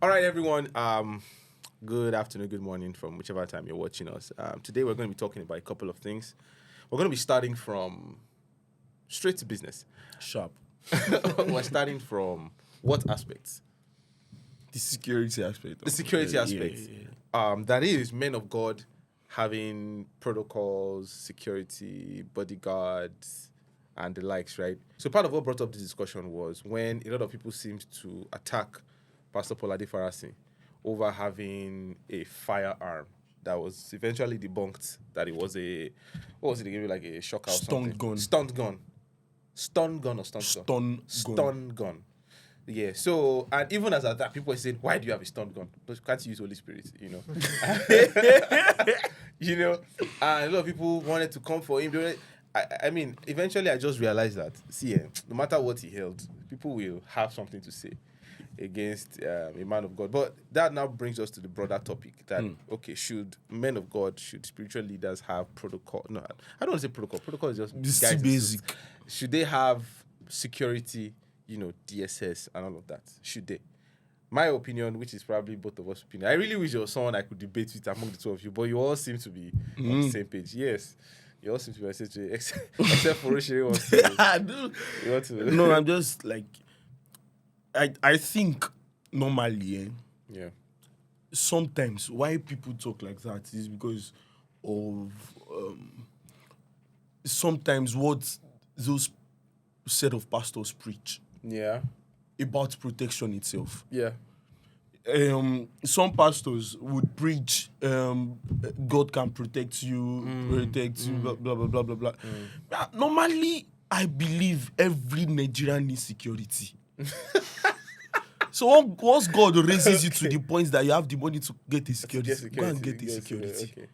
All right, everyone. Good afternoon, good morning from whichever time you're watching us. Today we're going to be talking about a couple of things. We're going to be starting from straight to business. Sharp. We're starting from what aspects? The security aspect. The security aspect. That is men of God having protocols, security, bodyguards, and the likes, right? So part of what brought up this discussion was when a lot of people seemed to attack Pastor Polade Farasi over having a firearm that was eventually debunked that it was a, what was it? They gave you like a shocker or something. Stunt gun. Stun gun or stunt gun? Stun gun. Yeah, so, and even as that, people were saying, why do you have a stun gun? Because you can't use Holy Spirit, you know. You know, and a lot of people wanted to come for him. I mean, eventually I just realized that, no matter what he held, people will have something to say against a man of God. But that now brings us to the broader topic that, okay, should men of God, should spiritual leaders have protocol? No, I don't want to say protocol. Protocol is just basic. Should they have security, DSS and all of that? Should they? My opinion, which is probably both of us' opinion, I really wish there was someone I could debate with among the two of you, but you all seem to be on the same page. Yes. You all seem to be on the same page, except for Roshiri wants to. No, I'm just like, I think normally, sometimes why people talk like that is because of sometimes what those set of pastors preach. Yeah. About protection itself. Yeah. Some pastors would preach God can protect you, blah, blah, blah, blah, blah, blah. Normally, I believe every Nigerian needs security. So once God raises you to the point that you have the money to get the security, go and get the security. Okay.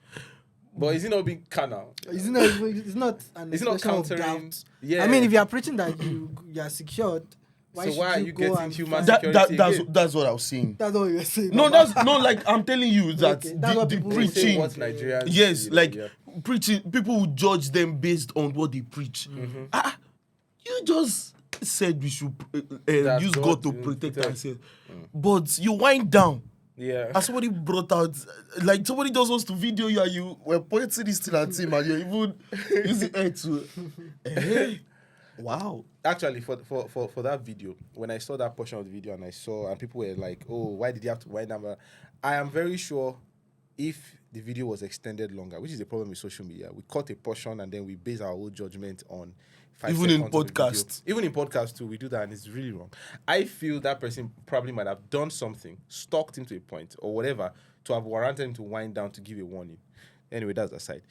But is it not being carnal? It's not an expression of doubt. Yeah. I mean, if you are preaching that you are secured, why are you go getting human fight? security? That's what I was saying. That's what you were saying. No, like I'm telling you that that's what the people preaching. What Nigerians Yes, preaching. People will judge them based on what they preach. You just said we should use God to protect ourselves, but you wind down. Yeah. As somebody brought out, like somebody just wants to video you and you were pointing this thing at him and you're even using it to. Wow. Actually, for that video, when I saw that portion of the video and people were like, oh, why did you have to wind down? I am very sure if the video was extended longer, which is the problem with social media, we cut a portion and then we base our whole judgment on 5 even seconds in podcasts. Even in podcasts too, we do that and it's really wrong. I feel that person probably might have done something, stalked him to a point or whatever, to have warranted him to wind down to give a warning. Anyway, that's aside.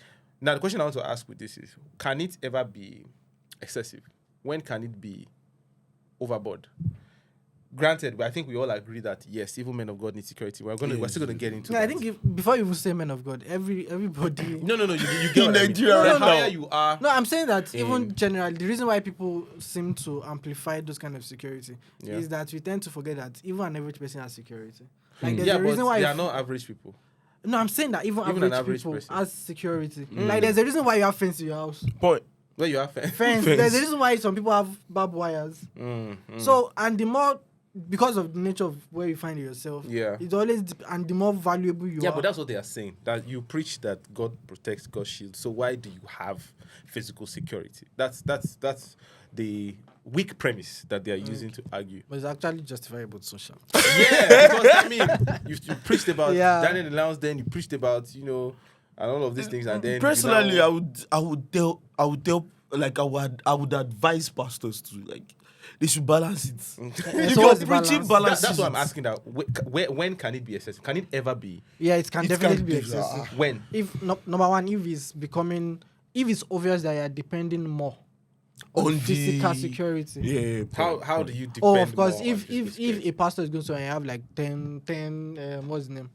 Now, the question I want to ask with this is, can it ever be excessive? When can it be overboard? Granted, but I think we all agree that yes, even men of God need security. We're still going to get into that. I think before you even say men of God, everybody. No. You get what I mean. Nigeria The higher you are. No, I'm saying that even generally, the reason why people seem to amplify those kind of security is that we tend to forget that even an average person has security. Like there's a reason why they are not average people. No, I'm saying that even average people person has security. Like there's a reason why you have fence in your house. Point. Where you have Fence. There's a reason why some people have barbed wires. So, and the more, because of the nature of where you find yourself, it's always, and the more valuable you are. Yeah, but that's what they are saying. That you preach that God protects, God shields. So why do you have physical security? That's the weak premise that they are using to argue. But it's actually justifiable social. Yeah, because I mean, you preached about Daniel the Lion's Den, you preached about, and all of these things, and then personally, I would tell, like I would advise pastors to they should balance it. If you're preaching balance, that's what I'm asking. That when can it be excessive? Can it ever be? Yeah, it can definitely be excessive. When? If number one, if it's obvious that you're depending more on physical security. Yeah. How do you depend? Oh, of course. More If a pastor is going to have like 10 what's his name?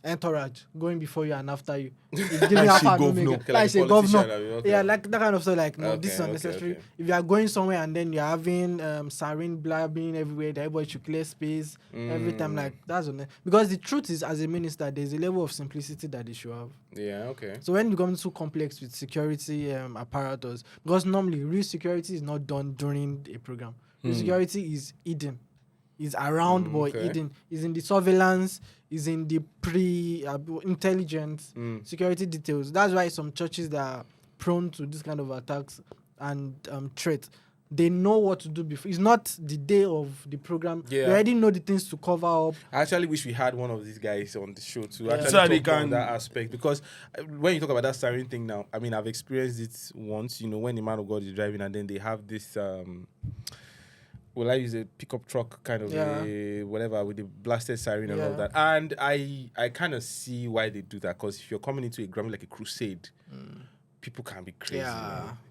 Entourage going before you and after you. It's giving half an omega. Like a governor. Yeah, like that kind of stuff. Like, no, this is unnecessary. Okay. If you are going somewhere and then you're having siren blabbing everywhere, that everybody should clear space every time, like that's unnecessary. Because the truth is, as a minister, there's a level of simplicity that they should have. Yeah, okay. So when you become too complex with security apparatus, because normally real security is not done during a program. Real security is hidden. is around, but is in the surveillance, is in the intelligence, security details. That's why some churches that are prone to this kind of attacks and threats, they know what to do before. It's not the day of the program. They already know the things to cover up. I actually wish we had one of these guys on the show to actually talk on that aspect, because when you talk about that siren thing now, I mean, I've experienced it once, when the man of God is driving and then they have this will I use a pickup truck kind of a whatever with the blasted siren and all that. And I kind of see why they do that, because if you're coming into a Grammy like a crusade, people can be crazy.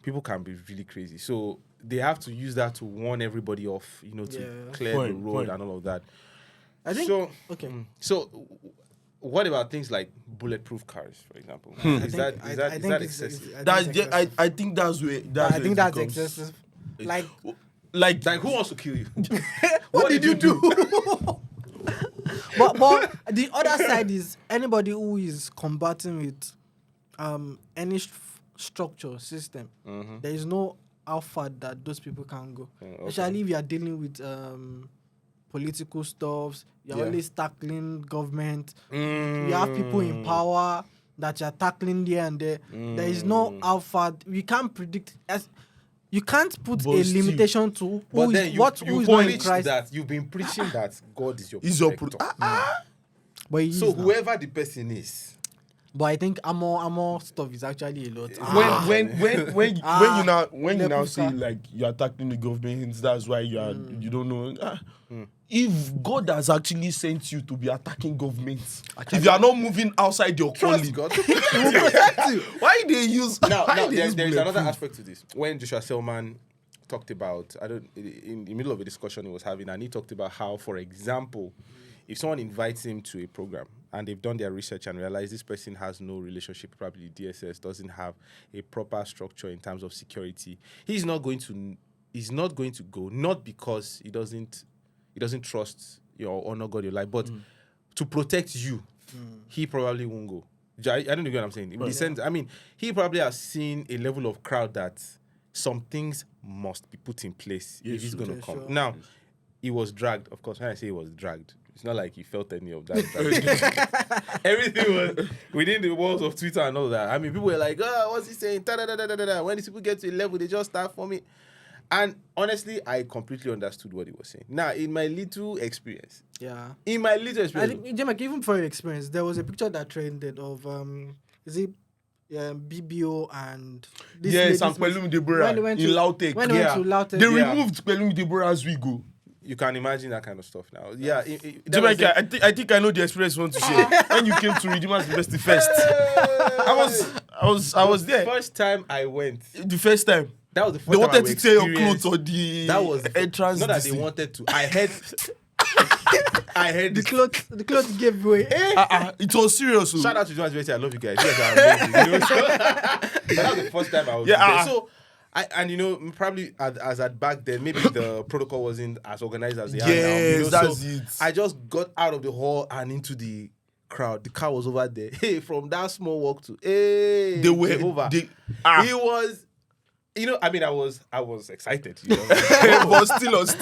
People can be really crazy. So they have to use that to warn everybody off, to clear the road and all of that. I think so. Okay. So what about things like bulletproof cars, for example? Is that excessive? I think that's where. I think that's excessive. Like who wants to kill you? What did you do? but the other side is anybody who is combating with any structure system. There is no how far that those people can go. Especially if you are dealing with political stuffs, you're always tackling government. You have people in power that you're tackling here and there. There is no how far. We can't predict. You can't put a limitation to who is not in Christ. That you've been preaching that God is your protector. But so whoever the person is. But I think ammo stuff is actually a lot. When you now say like you're attacking the government, that's why you don't know. If God has actually sent you to be attacking governments, if you are not moving outside your calling, God. He will protect you. Why they use? Now there is another aspect to this. When Joshua Selman talked about, in the middle of a discussion he was having, and he talked about how, for example, if someone invites him to a program and they've done their research and realize this person has no relationship, probably DSS doesn't have a proper structure in terms of security, he's not going to go, not because he doesn't trust your honor, God, your life, but to protect you, he probably won't go. I don't know what I'm saying. In the sense, I mean, he probably has seen a level of crowd that some things must be put in place if he's going to come. Sure. Now, he was dragged. Of course, when I say he was dragged, it's not like he felt any of that. Everything was within the walls of Twitter and all that. I mean, people were like, what's he saying? When these people get to a level, they just start for me. And honestly, I completely understood what he was saying. Now, in my little experience. I think, Jemak, even for your experience, there was a picture that trended of, is it BBO and... Yes, and Pelumi Deborah in Lautech. When they went to Lautech. They removed Pelumi Deborah as we go. You can imagine that kind of stuff now. Yeah. Jamaica, I think I know the experience you want to share. When you came to Redeemer's University first. I was there. The first time I went. The first time. That was the first they time wanted to tear your clothes on the entrance. Not that they wanted to. I heard the clothes gave way. It was serious. Shout out to John's University. I love you guys. You guys are amazing. But that was the first time I was there. So probably as at back then, maybe the protocol wasn't as organized as they are now. Yes, that's it. I just got out of the hall and into the crowd. The car was over there. Hey, from that small walk to they were over. It was. I mean, I was excited, but still, I was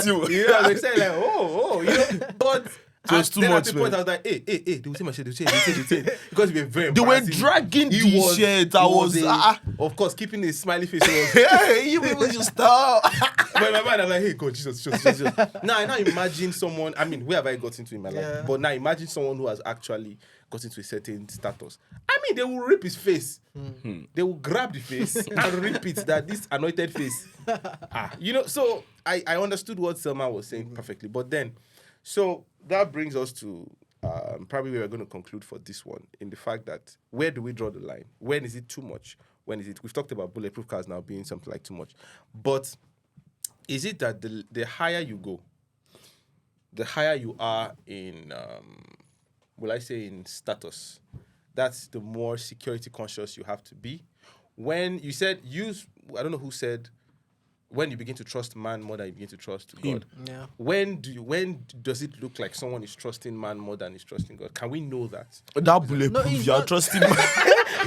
excited, like, but it was too much. At the point, I was like, hey, they will say my shit, they will say, because we were very They were dragging the shirt. Of course, keeping a smiley face. Hey, you people should stop. But in my mind, I'm like, hey, God, Jesus. Now imagine someone, I mean, where have I got into in my life? But now imagine someone who has actually got into a certain status. I mean, they will rip his face. They will grab the face and rip it, that this anointed face. So I understood what Selma was saying perfectly. But then, so that brings us to probably where we're going to conclude for this one, in the fact that where do we draw the line? When is it too much? When is it? We've talked about bulletproof cars now being something like too much. But is it that the higher you go, the higher you are in, in status, that's the more security conscious you have to be? When you said I don't know who said, when you begin to trust man more than you begin to trust Him. God. Yeah. When does it look like someone is trusting man more than is trusting God? Can we know that? That bulletproof, it's you are not- trusting.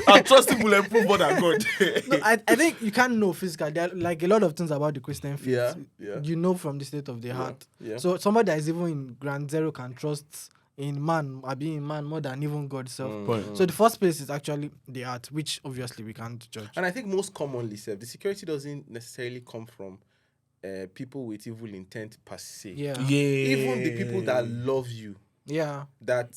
I'm trusting bulletproof more than God. No, I think you can't know physically. There are like a lot of things about the Christian faith. Yeah. You know from the state of their heart. Yeah. So somebody that is even in ground zero can trust in man, or being in man more than even God itself. So the first place is actually the heart, which obviously we can't judge. And I think most commonly, the security doesn't necessarily come from people with evil intent per se. Yeah. Even the people that love you, Yeah. that,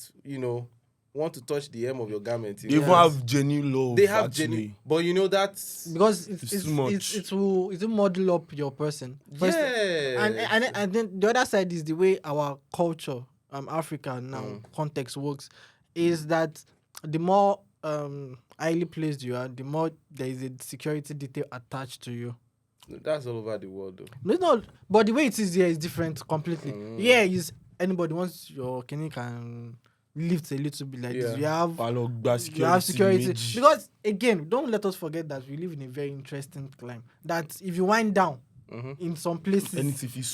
want to touch the hem of your garment. They even have genuine love. They have actually. genuine, but that's Because It's too much. it will model up your person. First, yeah. and then the other side is the way our culture, Africa now context works, is that the more highly placed you are, the more there is a security detail attached to you. That's all over the world, though. No, it's not. But the way it is here is different completely. Yeah, is anybody once your Kenneth can lift a little bit like this. You have security. Because again, don't let us forget that we live in a very interesting climate. That if you wind down in some places,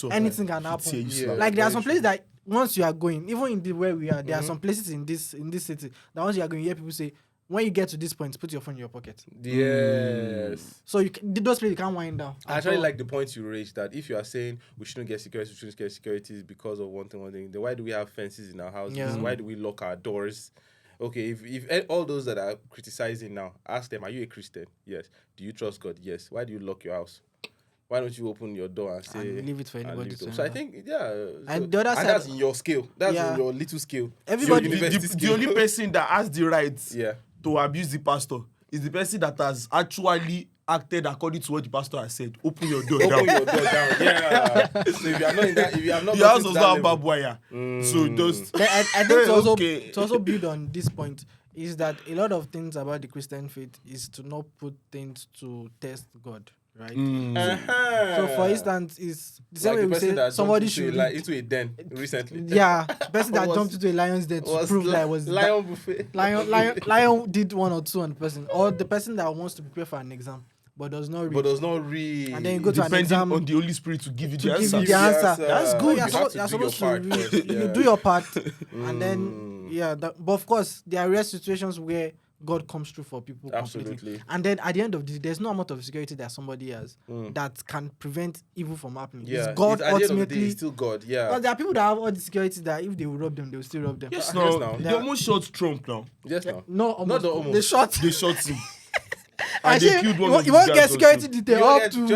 anything can happen. Like there are some places that once you are going, even in the where we are, there are some places in this city that once you are going, you hear people say, when you get to this point, put your phone in your pocket. Yes. So those places you can't wind down. I actually like the point you raised, that if you are saying we shouldn't get security because of one thing, then why do we have fences in our houses? Yeah. Why do we lock our doors? Okay, if all those that are criticizing now, ask them, are you a Christian? Yes. Do you trust God? Yes. Why do you lock your house? Why don't you open your door and say and leave it for anybody to? So I think and the other side, that's in your scale. That's in your little scale. Everybody, the only person that has the right to abuse the pastor is the person that has actually acted according to what the pastor has said. Open your door down. Yeah. So if you are not in that, if you have not, your house does not have barbed wire. So just I think to also build on this point is that a lot of things about the Christian faith is to not put things to test God. Right. So, for instance, is the same way we say somebody should into a den recently. Yeah, the person that jumped into a lion's den to prove that it was lion buffet. Lion did 1 or 2 on the person, or the person that wants to prepare for an exam but does not read. And then you go to an exam on the Holy Spirit to give you the answer. That's good. You're supposed to read. You do your part, and then but of course there are rare situations where God comes through for people completely. And then at the end of the day, there's no amount of security that somebody has that can prevent evil from happening. Yeah. It's God at the end of the ultimately. day, it's still God. Yeah. Because there are people that have all the security that if they will rob them, they will still rob them. Yes, now. They almost shot Trump now. Yes, now. No, almost. Not the almost. They shot him. And they killed one of you won't get security detail up to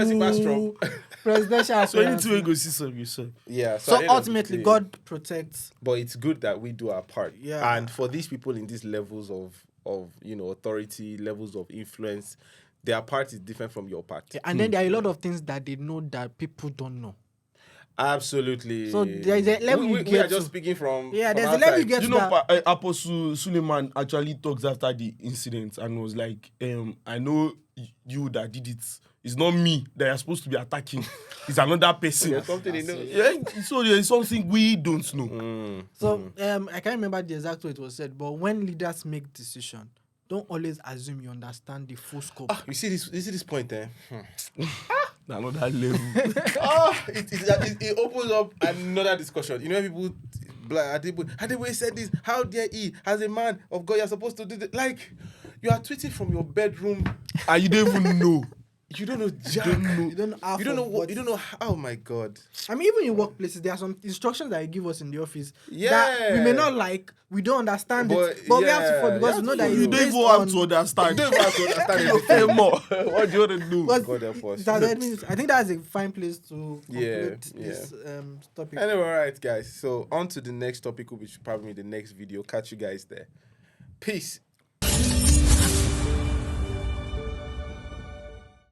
presidential. So anything we go see some, you say. Yeah. So ultimately, God protects. But it's good that we do our part. Yeah. And for these people in these levels of authority, levels of influence, their part is different from your part. Yeah, and then there are a lot of things that they know that people don't know. Absolutely. So there's a level you get we are just speaking from. Yeah, from there's a level you get you to. know, Apostle Suleiman actually talks after the incident and was like, I know you that did it. It's not me that you're supposed to be attacking. It's another person. There's something he knows. Yeah, so there's something we don't know. So I can't remember the exact way it was said, but when leaders make decisions, don't always assume you understand the full scope. You see this point there? Another level. It opens up another discussion. You know, people Ajobo said this. How dare he? As a man of God, you're supposed to do this. Like, you are tweeting from your bedroom and you don't even know. You don't know Jack. You don't know. You don't know. Oh my God. I mean, even in workplaces, there are some instructions that you give us in the office. Yeah. That we may not like. We don't understand it, but we have to follow because we know that you don't even have to understand. You don't have to understand it more. What do you want to do? God help us. I think that's a fine place to conclude this topic. Anyway, all right, guys. So on to the next topic, which will probably be the next video. Catch you guys there. Peace.